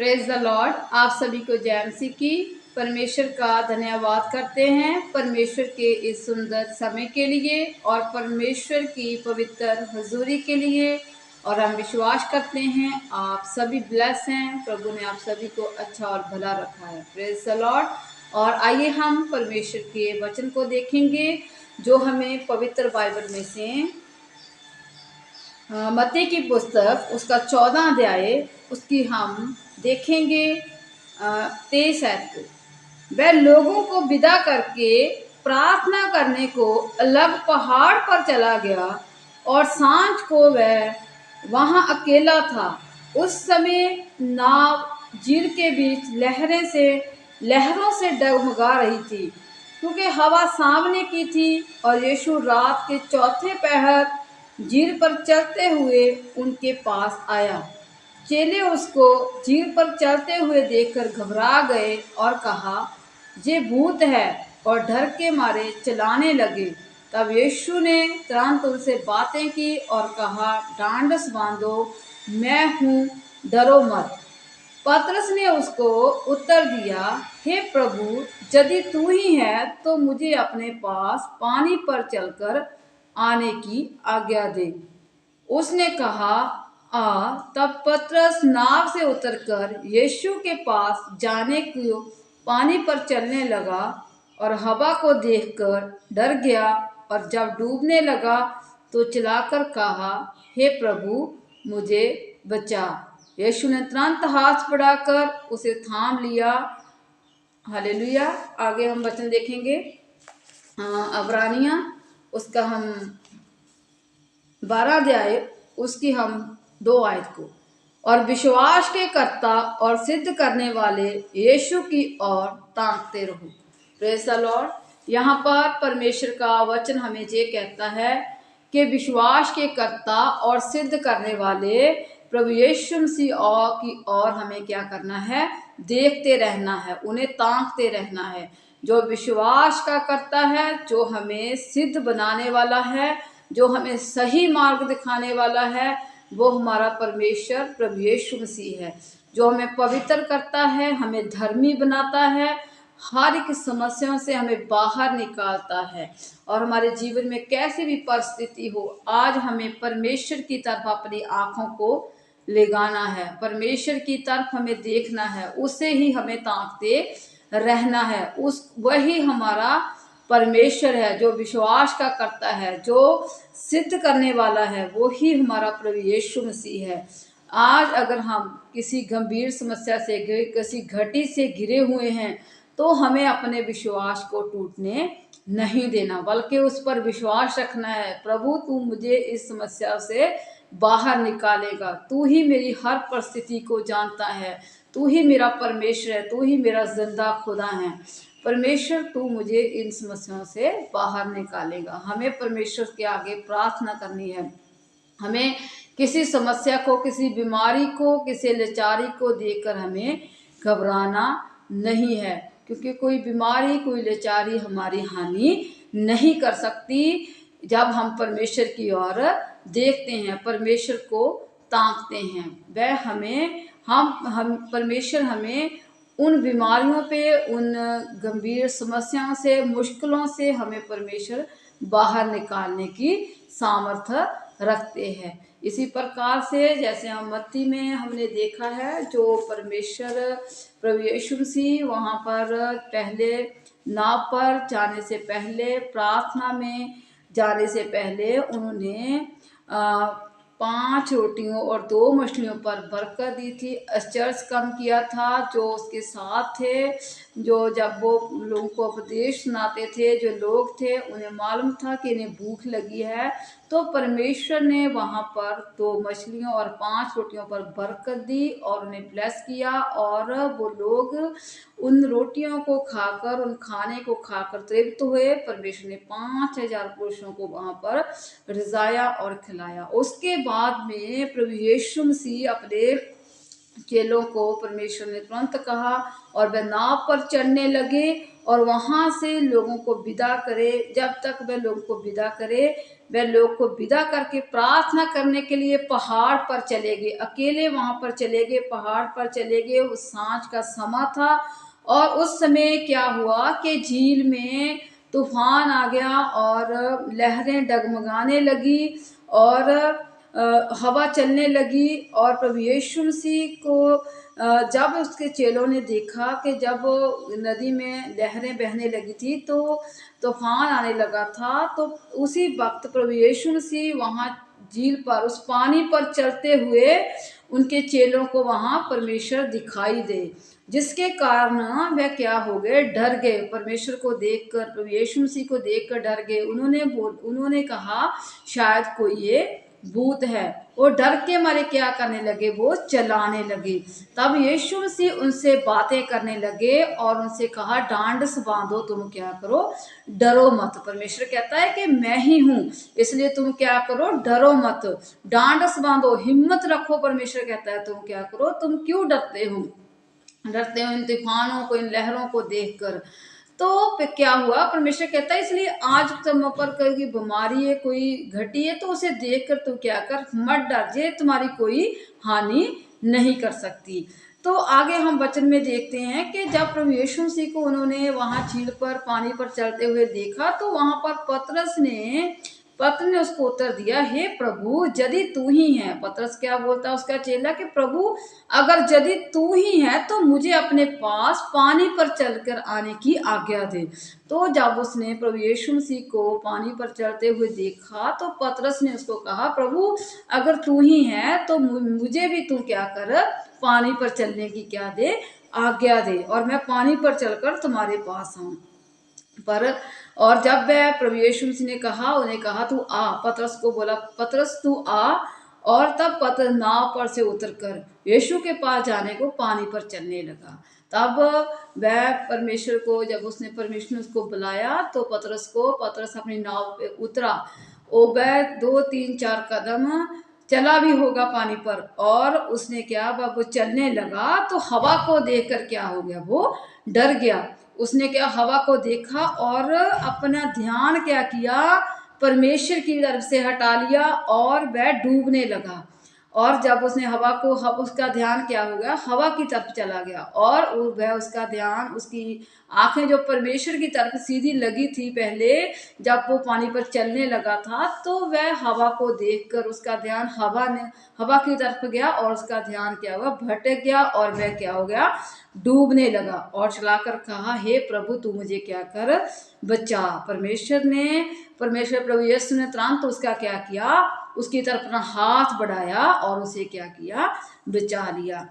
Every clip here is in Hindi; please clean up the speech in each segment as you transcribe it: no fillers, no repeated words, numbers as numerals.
Praise the Lord. आप सभी को जय मसीह की। परमेश्वर का धन्यवाद करते हैं परमेश्वर के इस सुंदर समय के लिए और परमेश्वर की पवित्र हजूरी के लिए। और हम विश्वास करते हैं आप सभी ब्लेस हैं, प्रभु ने आप सभी को अच्छा और भला रखा है। Praise the Lord. और आइए हम परमेश्वर के वचन को देखेंगे जो हमें पवित्र बाइबल में से मत्ती की पुस्तक उसका 14 अध्याय उसकी हम देखेंगे 23 आयत को। वह लोगों को विदा करके प्रार्थना करने को अलग पहाड़ पर चला गया और सांझ को वह वहां अकेला था। उस समय नाव झील के बीच लहरों से डगमगा रही थी क्योंकि हवा सामने की थी। और यीशु रात के चौथे पहर झील पर चलते हुए उनके पास आया। चेले उसको झील पर चलते हुए देखकर घबरा गए और कहा, ये भूत है, और डर के मारे चलाने लगे। तब यीशु ने तुरंत उनसे बातें की और कहा, ढांढस बांधो, मैं हूँ, डरो मत। पतरस ने उसको उत्तर दिया, हे प्रभु, यदि तू ही है तो मुझे अपने पास पानी पर चलकर आने की आज्ञा दे। उसने कहा, आ। तब पतरस नाव से उतरकर यीशु के पास जाने को पानी पर चलने लगा और हवा को देखकर डर गया। और जब डूबने लगा तो चिल्लाकर कहा, हे प्रभु, मुझे बचा। यीशु ने तुरंत हाथ बढ़ाकर उसे थाम लिया। हालेलुया। आगे हम वचन देखेंगे अब्रानिया उसका हम 12 अध्याय उसकी हम 2 आयत को। और विश्वास के कर्ता और सिद्ध करने वाले यीशु की ओर ताकते रहो। Praise the Lord. यहाँ पर परमेश्वर का वचन हमें ये कहता है कि विश्वास के कर्ता और सिद्ध करने वाले प्रभु यीशु मसीह की ओर हमें क्या करना है, देखते रहना है, उन्हें ताकते रहना है। जो विश्वास का करता है, जो हमें सिद्ध बनाने वाला है, जो हमें सही मार्ग दिखाने वाला है, वो हमारा परमेश्वर प्रभु यीशु मसीह है। जो हमें पवित्र करता है, हमें धर्मी बनाता है, हर एक समस्याओं से हमें बाहर निकालता है। और हमारे जीवन में कैसी भी परिस्थिति हो, आज हमें परमेश्वर की तरफ अपनी आंखों को लगाना है, परमेश्वर की तरफ हमें देखना है, उससे ही हमें ताकते रहना है। वही हमारा परमेश्वर है जो विश्वास का करता है, जो सिद्ध करने वाला है, वो ही हमारा प्रभु यीशु मसीह है। आज अगर हम किसी गंभीर समस्या से, किसी घटी से घिरे हुए हैं, तो हमें अपने विश्वास को टूटने नहीं देना, बल्कि उस पर विश्वास रखना है। प्रभु, तू मुझे इस समस्या से बाहर निकालेगा, तू ही मेरी हर परिस्थिति को जानता है, तू ही मेरा परमेश्वर है, तू ही मेरा जिंदा खुदा है। परमेश्वर, तू मुझे इन समस्याओं से बाहर निकालेगा। हमें परमेश्वर के आगे प्रार्थना करनी है। हमें किसी समस्या को, किसी बीमारी को, किसी लाचारी को देखकर हमें घबराना नहीं है, क्योंकि कोई बीमारी, कोई लाचारी हमारी हानि नहीं कर सकती जब हम परमेश्वर की ओर देखते हैं, परमेश्वर को ताकते हैं। वह हमें हम परमेश्वर हमें उन बीमारियों पे, उन गंभीर समस्याओं से, मुश्किलों से हमें परमेश्वर बाहर निकालने की सामर्थ्य रखते हैं। इसी प्रकार से जैसे हम मत्ती में हमने देखा है, जो परमेश्वर प्रभु यीशु मसीह वहाँ पर पहले नाव पर जाने से पहले, प्रार्थना में जाने से पहले उन्होंने 5 रोटियों और 2 मछलियों पर बरकत दी थी, आश्चर्य कम किया था। जो उसके साथ थे, जो जब वो लोगों को उपदेश सुनाते थे, जो लोग थे, उन्हें मालूम था कि इन्हें भूख लगी है, तो परमेश्वर ने वहाँ पर 2 मछलियों और 5 रोटियों पर बरकत दी और उन्हें ब्लेस किया। और वो लोग उन रोटियों को खाकर, उन खाने को खाकर तृप्त हुए। परमेश्वर ने 5000 पुरुषों को वहाँ पर रिजाया और खिलाया। उसके बाद में प्रभु यीशु मसीह अपने चेलों को परमेश्वर ने तुरंत कहा और वे नाव पर चढ़ने लगे और वहां से लोगों को विदा करे। जब तक वे लोगों को विदा करे, वे लोग को विदा करके प्रार्थना करने के लिए पहाड़ पर चले गए। अकेले वहां पर चले गए, पहाड़ पर चले गए। उस सांझ का समय था और उस समय क्या हुआ कि झील में तूफान आ गया और लहरें डगमगाने लगी और हवा चलने लगी। और प्रभु यीशु मसीह को जब उसके चेलों ने देखा कि जब नदी में लहरें बहने लगी थी तो तूफान आने लगा था, तो उसी वक्त प्रभु यीशु मसीह वहाँ झील पर उस पानी पर चलते हुए उनके चेलों को वहाँ परमेश्वर दिखाई दे, जिसके कारण वह क्या हो गए, डर गए। परमेश्वर को देखकर, प्रभु यीशु मसीह को देखकर डर गए। उन्होंने कहा शायद कोई ये भूत है। वो डर के मारे क्या करने लगे, वो चलाने लगे। तब यीशु मसीह उनसे बातें करने लगे और उनसे कहा डांडस बांधो, तुम क्या करो, डरो मत। परमेश्वर कहता है कि मैं ही हूँ, इसलिए तुम क्या करो, डरो मत, डांडस बांधो, हिम्मत रखो। परमेश्वर कहता है तुम क्या करो, तुम क्यों डरते हो इन तूफानों को, इन लहरों को देखकर। तो क्या हुआ, परमेश्वर कहता है इसलिए आज तुम पर कोई बीमारी है, कोई घटी है, तो उसे देखकर तू क्या कर, मत डर, जे तुम्हारी कोई हानि नहीं कर सकती। तो आगे हम वचन में देखते हैं कि जब प्रभु यीशु मसीह को उन्होंने वहां झील पर पानी पर चलते हुए देखा तो वहां पर पतरस ने उसको उत्तर दिया, हे प्रभु यदि तू ही है। पतरस क्या बोलता है, उसका चेला, कि प्रभु अगर यदि तू ही है तो मुझे अपने पास पानी पर चलकर आने की आज्ञा दे। तो जब उसने प्रभु यीशु मसीह को पानी पर चलते हुए देखा तो पतरस ने उसको कहा, प्रभु अगर तू ही है तो मुझे भी तू क्या कर, पानी पर चलने की क्या दे, आज्ञा दे, और मैं पानी पर चलकर तुम्हारे पास आऊं। पर और जब वह प्रभु यीशु मसीह ने कहा, उन्हें कहा तू आ, पतरस को बोला, पतरस तू आ। और तब पतरस नाव पर से उतरकर यीशु के पास जाने को पानी पर चलने लगा। तब वह परमेश्वर को, जब उसने परमेश्वर ने उसको बुलाया तो पतरस अपनी नाव पे उतरा। वह 2-3-4 कदम चला भी होगा पानी पर, और उसने क्या, वो चलने लगा तो हवा को देखकर क्या हो गया, वो डर गया। उसने क्या, हवा को देखा और अपना ध्यान क्या किया, परमेश्वर की तरफ से हटा लिया और वह डूबने लगा। और जब उसने उसका ध्यान क्या हो गया, हवा की तरफ चला गया और वह उसका ध्यान, उसकी आंखें जो परमेश्वर की तरफ सीधी लगी थी पहले जब वो पानी पर चलने लगा था, तो वह हवा को देखकर उसका ध्यान हवा की तरफ गया और उसका ध्यान क्या हुआ, भटक गया और वह क्या हो गया, डूबने लगा। और चलाकर कहा, हे प्रभु तू मुझे क्या कर, बचा। परमेश्वर प्रभु यीशु ने तुरंत उसका क्या किया, उसकी तरफ अपना हाथ बढ़ाया और उसे क्या किया, बचा लिया।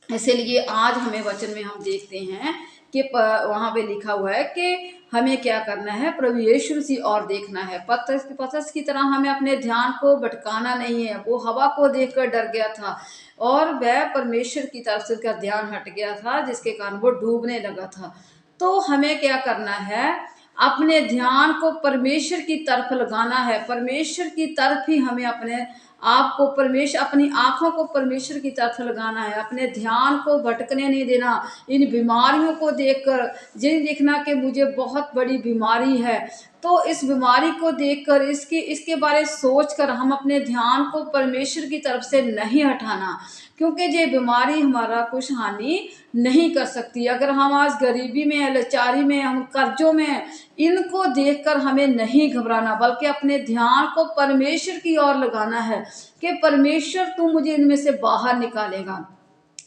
इसलिए आज हमें वचन में हम देखते हैं कि वहां पे लिखा हुआ है कि हमें क्या करना है, प्रभु यीशु मसीह और देखना है। पतरस की तरह हमें अपने ध्यान को भटकाना नहीं है। वो हवा को देखकर डर गया था और वह परमेश्वर की तरफ से उसका ध्यान हट गया था, जिसके कारण वो डूबने लगा था। तो हमें क्या करना है, अपने ध्यान को परमेश्वर की तरफ लगाना है। परमेश्वर की तरफ ही हमें अपने आप को, अपनी आंखों को परमेश्वर की तरफ लगाना है। अपने ध्यान को भटकने नहीं देना। इन बीमारियों को देखकर जिन देखना कि मुझे बहुत बड़ी बीमारी है, तो इस बीमारी को देखकर इसके बारे सोचकर हम अपने ध्यान को परमेश्वर की तरफ से नहीं हटाना, क्योंकि ये बीमारी हमारा कुछ हानि नहीं कर सकती। अगर हम आज गरीबी में है, लाचारी में, हम कर्जों में हैं, इनको देखकर हमें नहीं घबराना, बल्कि अपने ध्यान को परमेश्वर की ओर लगाना है कि परमेश्वर तू मुझे इनमें से बाहर निकालेगा।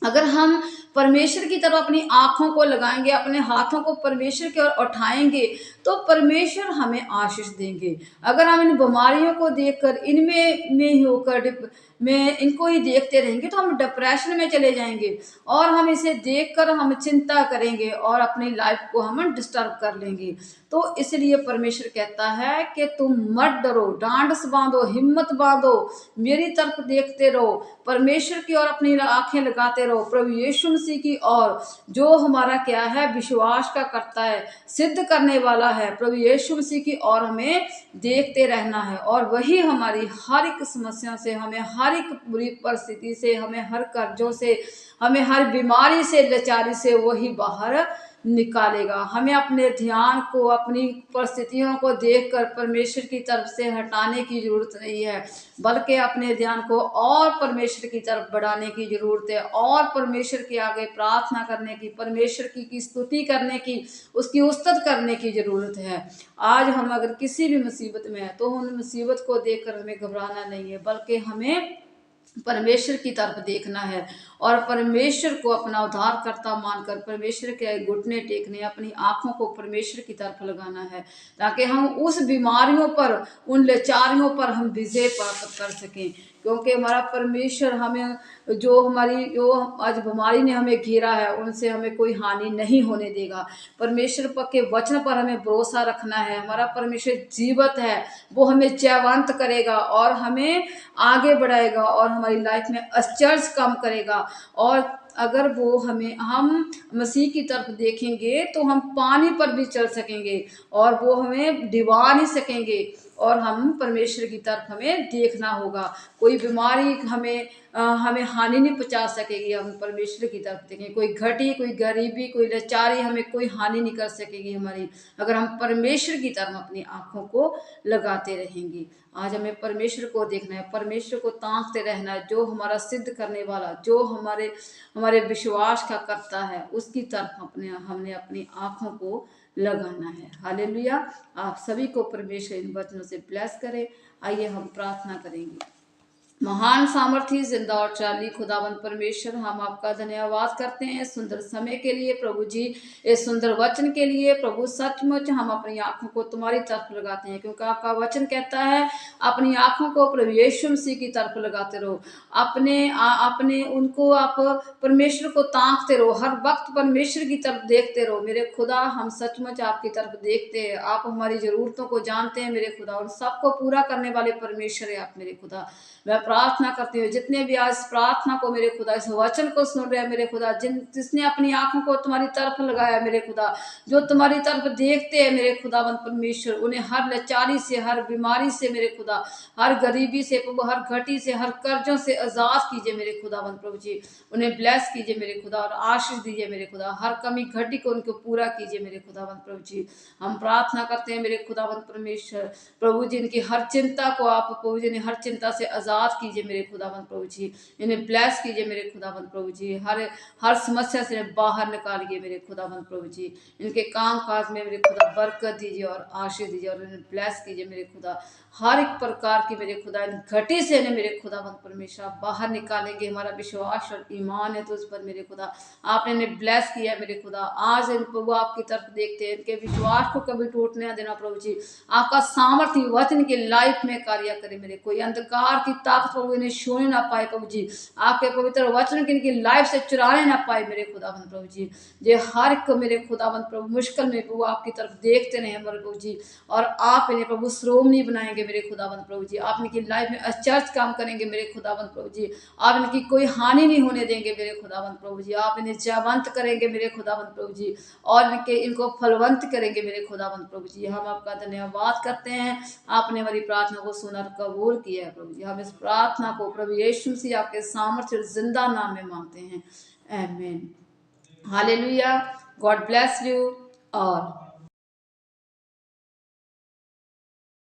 अगर हम परमेश्वर की तरफ अपनी आंखों को लगाएंगे, अपने हाथों को परमेश्वर की ओर उठाएंगे, तो परमेश्वर हमें आशीष देंगे। अगर हम इन बीमारियों को देखकर इनको ही देखते रहेंगे तो हम डिप्रेशन में चले जाएंगे और हम इसे देखकर हम चिंता करेंगे और अपनी लाइफ को हम डिस्टर्ब कर लेंगे। तो इसलिए परमेश्वर कहता है कि तुम मत डरो, डांडस बांधो, हिम्मत बांधो, मेरी तरफ देखते रहो, परमेश्वर की ओर अपनी आंखें लगाते रहो रहो प्रभु यीशु मसीह की ओर, जो हमारा क्या है, विश्वास का करता है, सिद्ध करने वाला है। प्रभु यीशु मसीह की ओर हमें देखते रहना है, और वही हमारी हर एक समस्या से, हमें हर एक बुरी परिस्थिति से, हमें हर कर्जों से, हमें हर बीमारी से, लाचारी से वही बाहर निकालेगा। हमें अपने ध्यान को, अपनी परिस्थितियों को देखकर परमेश्वर की तरफ से हटाने की जरूरत नहीं है, बल्कि अपने ध्यान को और परमेश्वर की तरफ बढ़ाने की जरूरत है, और परमेश्वर के आगे प्रार्थना करने की, परमेश्वर की स्तुति करने की, उसकी उस्तत करने की जरूरत है। आज हम अगर किसी भी मुसीबत में हैं तो उन मुसीबत को देखकर हमें घबराना नहीं है, बल्कि हमें परमेश्वर की तरफ देखना है, और परमेश्वर को अपना उद्धारकर्ता मानकर परमेश्वर के घुटने टेकने, अपनी आंखों को परमेश्वर की तरफ लगाना है, ताकि हम उस बीमारियों पर, उन लाचारियों पर हम विजय प्राप्त कर सकें। क्योंकि हमारा परमेश्वर हमें, जो आज बीमारी ने हमें घेरा है, उनसे हमें कोई हानि नहीं होने देगा। परमेश्वर के वचन पर हमें भरोसा रखना है। हमारा परमेश्वर जीवित है, वो हमें जयवंत करेगा और हमें आगे बढ़ाएगा, और हमारी लाइफ में आश्चर्य कम करेगा। और अगर वो हम मसीह की तरफ देखेंगे तो हम पानी पर भी चल सकेंगे, और वो हमें डिबा नहीं सकेंगे, और हम परमेश्वर की तरफ हमें देखना होगा। कोई बीमारी हमें हानि नहीं पहुंचा सकेगी, हम परमेश्वर की तरफ देखें। कोई घटी, कोई गरीबी, कोई लाचारी हमें कोई हानि नहीं कर सकेगी हमारी, अगर हम परमेश्वर की तरफ अपनी आंखों को लगाते रहेंगे। आज हमें परमेश्वर को देखना है, परमेश्वर को ताकते रहना है, जो हमारा सिद्ध करने वाला, जो हमारे विश्वास का करता है, उसकी तरफ हमने अपनी आंखों को लगाना है। हालेलुया। आप सभी को परमेश्वर इन वचनों से ब्लेस करे। आइए हम प्रार्थना करेंगे। महान सामर्थी जिंदा और चाली खुदावंद परमेश्वर, हम आपका धन्यवाद करते हैं सुंदर समय के लिए प्रभु जी, इस सुंदर वचन के लिए प्रभु। सचमुच हम अपनी आंखों को तुम्हारी तरफ लगाते हैं, क्योंकि आपका वचन कहता है अपनी आंखों को प्रभु यीशु मसीह की तरफ लगाते रहो। अपने उनको आप परमेश्वर को ताकते रहो, हर वक्त परमेश्वर की तरफ देखते रहो मेरे खुदा। हम सचमुच आपकी तरफ देखते हैं, आप हमारी जरूरतों को जानते हैं मेरे खुदा, और सबको पूरा करने वाले परमेश्वर है आप मेरे खुदा। मैं प्रार्थना करती हूँ जितने भी आज प्रार्थना को मेरे खुदा, इस वचन को सुन रहे हैं मेरे खुदा, जिसने अपनी आंखों को तुम्हारी तरफ लगाया मेरे खुदा, जो तुम्हारी तरफ देखते हैं मेरे खुदावंद परमेश्वर, उन्हें हर लाचारी से, हर बीमारी से मेरे खुदा, हर गरीबी से प्रभु, हर घटी से, हर कर्जों से आजाद कीजिए मेरे खुदावंद प्रभु जी। उन्हें ब्लेस कीजिए मेरे खुदा, और आशीष दीजिए मेरे खुदा, हर कमी घटी को उनको पूरा कीजिए मेरे खुदावंद प्रभु जी। हम प्रार्थना करते हैं मेरे खुदावंद परमेश्वर प्रभु जी, इनकी हर चिंता को आप प्रभु जी ने हर चिंता से आजाद कीजिए मेरे खुदावंद प्रभु जी। इन्हें ब्लेस कीजिए मेरे खुदावंद प्रभु जी, हर समस्या से बाहर निकालिए मेरे खुदावंद प्रभु जी। इनके काम काज में मेरे खुदा बरकत दीजिए और आशीष दीजिए, और इन्हें ब्लेस कीजिए मेरे खुदा। हर एक प्रकार की मेरे खुदा इन घटी से इन्हें मेरे खुदावंद परमेश्वर बाहर निकालेंगे। हमारा विश्वास और ईमान है तो उस पर मेरे खुदा आपने इन्हें ब्लेस किया मेरे खुदा। आज इन प्रभु आपकी तरफ देखते हैं, इनके विश्वास को कभी टूटने ना देना प्रभु जी। आपका सामर्थ्य वचन इनकी लाइफ में कार्य करे मेरे, कोई अंधकार की ताकत प्रभु इन्हें छूने ना पाए प्रभु जी। आपके पवित्र वचन की इनकी लाइफ से चुराने ना पाए मेरे खुदावंद प्रभु जी। जे हर एक मेरे खुदावंद प्रभु मुश्किल में प्रभु आपकी तरफ देखते रहे मेरे प्रभु जी, और आप इन्हें प्रभु श्रोमणी बनाएंगे मेरे खुदावंद प्रभु जी। आप इनकी लाइफ में आश्चर्य काम करेंगे मेरे खुदावंद प्रभु जी। आप इनकी कोई हानि नहीं होने देंगे मेरे खुदावंद प्रभु जी। आप इन्हें जयवंत करेंगे मेरे खुदावंद प्रभु जी, और इनको फलवंत करेंगे मेरे खुदावंद प्रभु जी। हम आपका धन्यवाद करते हैं, आपने हमारी प्रार्थना को सुना और कबूल किया है प्रभु जी। हम इस प्रार्थना को प्रभु यीशु मसीह आपके सामर्थ्य और जिंदा नाम में मांगते हैं, आमीन। हालेलुया। गॉड ब्लेस यू और